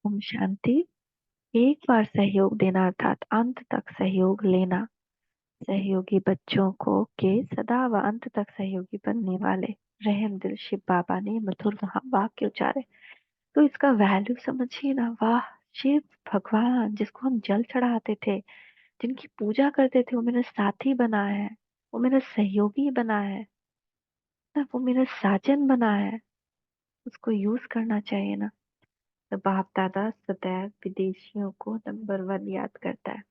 ओम शांति। एक बार सहयोग देना अर्थात अंत तक सहयोग लेना। सहयोगी बच्चों को के सदा व अंत तक सहयोगी बनने वाले रहम दिल शिव बाबा ने मधुर वाक्य उच्चारे। तो इसका वैल्यू समझिए ना। वाह! शिव भगवान जिसको हम जल चढ़ाते थे, जिनकी पूजा करते थे, वो मेरा साथी बना है, वो मेरा सहयोगी बना है ना, वो मेरा साजन बना है। उसको यूज करना चाहिए ना। तो बाप दादा सदैव विदेशियों को नंबर वन याद करता है।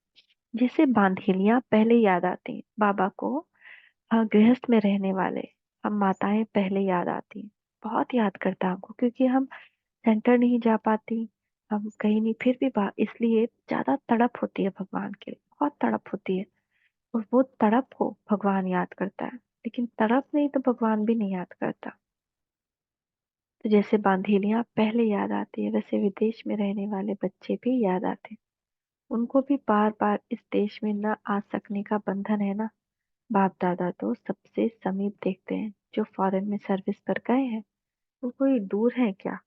जैसे बांधेलियां पहले याद आती हैं बाबा को। गृहस्थ में रहने वाले हम माताएं पहले याद आती हैं। बहुत याद करता है हमको, क्योंकि हम सेंटर नहीं जा पाती, हम कहीं नहीं, फिर भी इसलिए ज्यादा तड़प होती है भगवान के लिए, बहुत तड़प होती है। और वो तड़प हो भगवान याद करता है, लेकिन तड़प नहीं तो भगवान भी नहीं याद करता। तो जैसे बांधेलियां पहले याद आती है, वैसे विदेश में रहने वाले बच्चे भी याद आते हैं। उनको भी बार बार इस देश में न आ सकने का बंधन है ना। बाप दादा तो सबसे समीप देखते हैं। जो फॉरेन में सर्विस पर गए हैं, वो कोई दूर है क्या?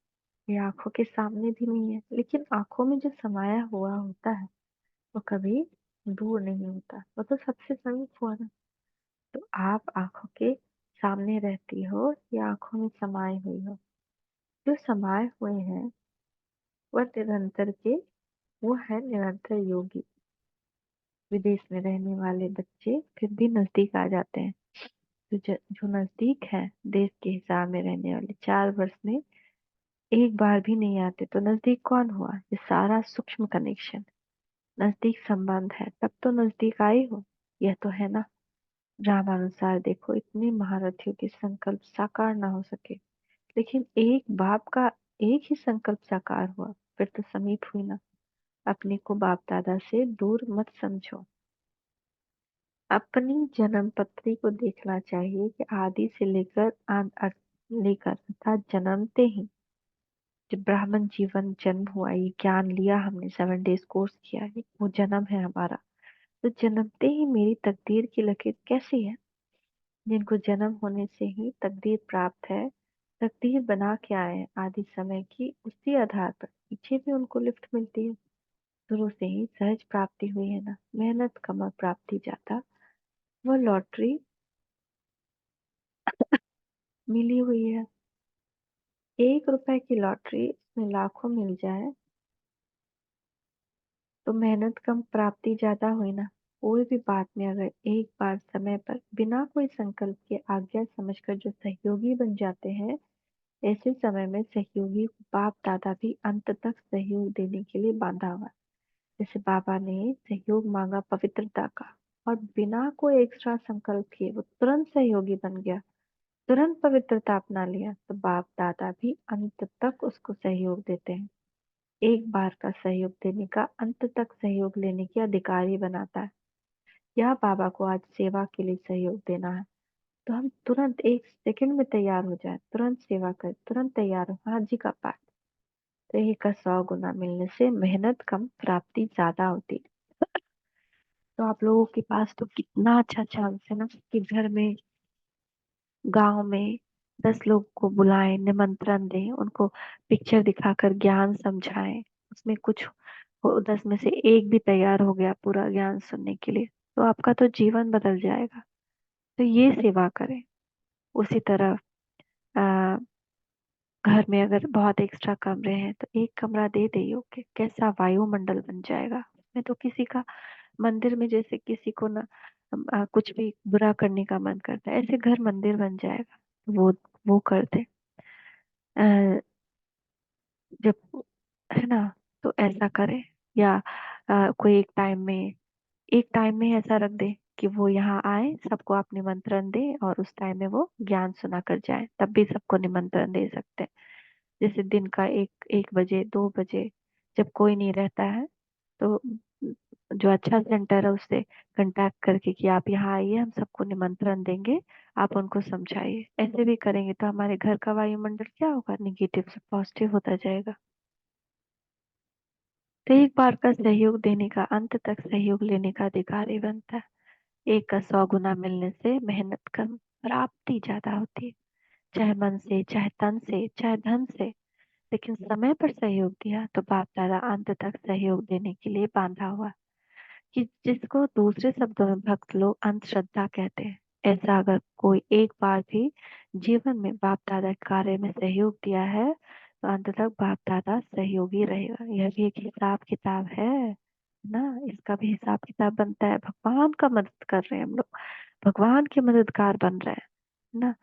ये आंखों के सामने भी नहीं है, लेकिन आंखों में जो समाया हुआ होता है वो कभी दूर नहीं होता, वो तो सबसे समीप हुआ ना। तो आप आंखों के सामने रहती हो या आंखों में समाये हुई हो? जो समाये हुए हैं वह निरंतर के, वो है निरंतर योगी। विदेश में रहने वाले बच्चे फिर भी नजदीक आ जाते हैं। जो नजदीक है, देश के हिसाब में रहने वाले 4 वर्ष में एक बार भी नहीं आते, तो नजदीक कौन हुआ? ये सारा सूक्ष्म कनेक्शन, नजदीक संबंध है, तब तो नजदीक आई हो। यह तो है ना। रामानुसार देखो, इतने महारथियों के संकल्प साकार ना हो सके, लेकिन एक बाप का एक ही संकल्प साकार हुआ, फिर तो समीप हुई ना। अपने को बाप दादा से दूर मत समझो। अपनी जन्म पत्री को देखना चाहिए कि आदि से लेकर लेकर अर्थात जन्मते ही जब ब्राह्मण जीवन जन्म हुआ, ये ज्ञान लिया हमने, 7 डेज कोर्स किया है, वो जन्म है हमारा। तो जन्मते ही मेरी तकदीर की लकीर कैसी है? जिनको जन्म होने से ही तकदीर प्राप्त है, तकदीर बना के आए हैं आदि समय की, उसी आधार पर पीछे भी उनको लिफ्ट मिलती है। शुरू से ही सहज प्राप्ति हुई है ना। मेहनत कमर प्राप्ति जाता, वह लॉटरी मिली हुई है। 1 रुपए की लॉटरी, उसमें लाखों मिल जाए तो मेहनत कम प्राप्ति ज्यादा हुई ना। कोई भी बात में अगर एक बार समय पर बिना कोई संकल्प के आज्ञा समझकर जो सहयोगी बन जाते हैं, ऐसे समय में सहयोगी को बाप दादा भी अंत तक सहयोग देने के लिए बांधा हुआ है। जैसे बाबा ने सहयोग मांगा पवित्रता का, और बिना कोई एक्स्ट्रा संकल्प किए वो तुरंत सहयोगी बन गया, तुरंत पवित्रता अपना लिया। तो बाप दादा भी अंत तक उसको सहयोग देते हैं। एक बार का सहयोग देने का अंत तक सहयोग लेने की अधिकारी बनाता है। या बाबा को आज सेवा के लिए सहयोग देना है, तो हम तुरंत 1 सेकंड में तैयार हो जाए, तुरंत सेवा करें, तुरंत तैयार हो। हाँ जी का पाठ। तो 1 का 100 गुना मिलने से मेहनत कम प्राप्ति ज्यादा होती है। तो आप लोगों के पास तो कितना अच्छा चांस है ना कि घर में, गांव में 10 लोग को बुलाएं, निमंत्रण दें, उनको पिक्चर दिखाकर ज्ञान समझाएं। उसमें कुछ 10 में से एक भी तैयार हो गया पूरा ज्ञान सुनने के लिए, तो आपका तो जीवन बदल जाएगा। तो ये सेवा करें। उसी तरह आ, घर में अगर बहुत एक्स्ट्रा कमरे हैं तो एक कमरा दे दे योग, कैसा वायुमंडल बन जाएगा। उसमें तो किसी का, मंदिर में जैसे किसी को ना कुछ भी बुरा करने का मन करता है, ऐसे घर मंदिर बन जाएगा। वो करते जब, है ना। तो ऐसा करें। या कोई एक टाइम में ऐसा रख दे कि वो यहाँ आए, सबको आप निमंत्रण दे, और उस टाइम में वो ज्ञान सुना कर जाए, तब भी सबको निमंत्रण दे सकते हैं। जैसे दिन का 1 बजे 2 बजे, जब कोई नहीं रहता है, तो जो अच्छा सेंटर है उससे कांटेक्ट करके कि आप यहाँ आइए, हम सबको निमंत्रण देंगे, आप उनको समझाइए। ऐसे भी करेंगे तो हमारे घर का वायुमंडल क्या होगा, निगेटिव से पॉजिटिव होता जाएगा। तो एक बार का सहयोग देने का अंत तक सहयोग लेने का अधिकारी बनता है। 1 का 100 गुना मिलने से मेहनत कम, प्राप्ति ज्यादा होती है। चाहे मन से, चाहे तन से, चाहे धन से। लेकिन समय पर सहयोग दिया तो बाप दादा अंत तक सहयोग देने के लिए बांधा हुआ, कि जिसको दूसरे शब्दों में भक्त लोग अंधश्रद्धा कहते हैं। ऐसा अगर कोई एक बार भी जीवन में बाप दादा के कार्य में सहयोग दिया है तो अंत तक बाप दादा सहयोगी रहेगा। यह भी एक हिसाब किताब है ना, इसका भी हिसाब किताब बनता है। भगवान का मदद कर रहे हैं हम लोग, भगवान के मददगार बन रहे हैं ना,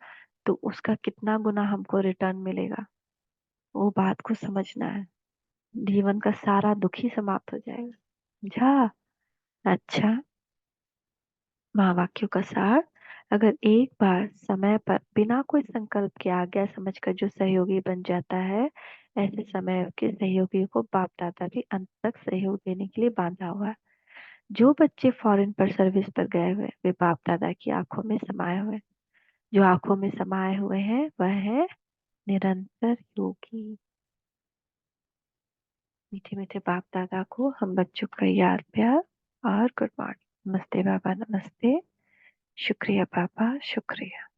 तो उसका कितना गुना हमको रिटर्न मिलेगा, वो बात को समझना है। जीवन का सारा दुख ही समाप्त हो जाएगा। जा। अच्छा, महावाक्यों का सार। अगर एक बार समय पर बिना कोई संकल्प के आज्ञा समझकर जो सहयोगी बन जाता है, ऐसे समय के सहयोगी को बाप दादा भी अंत तक सहयोग देने के लिए बांधा हुआ है। जो बच्चे फॉरेन पर सर्विस पर गए हुए वे बाप दादा की आंखों में समाये हुए, जो आंखों में समाये हुए हैं वह है निरंतर योगी। मीठे मीठे बाप दादा को हम बच्चों का याद प्यार और गुड मॉर्निंग। नमस्ते बाबा, नमस्ते। शुक्रिया पापा, शुक्रिया।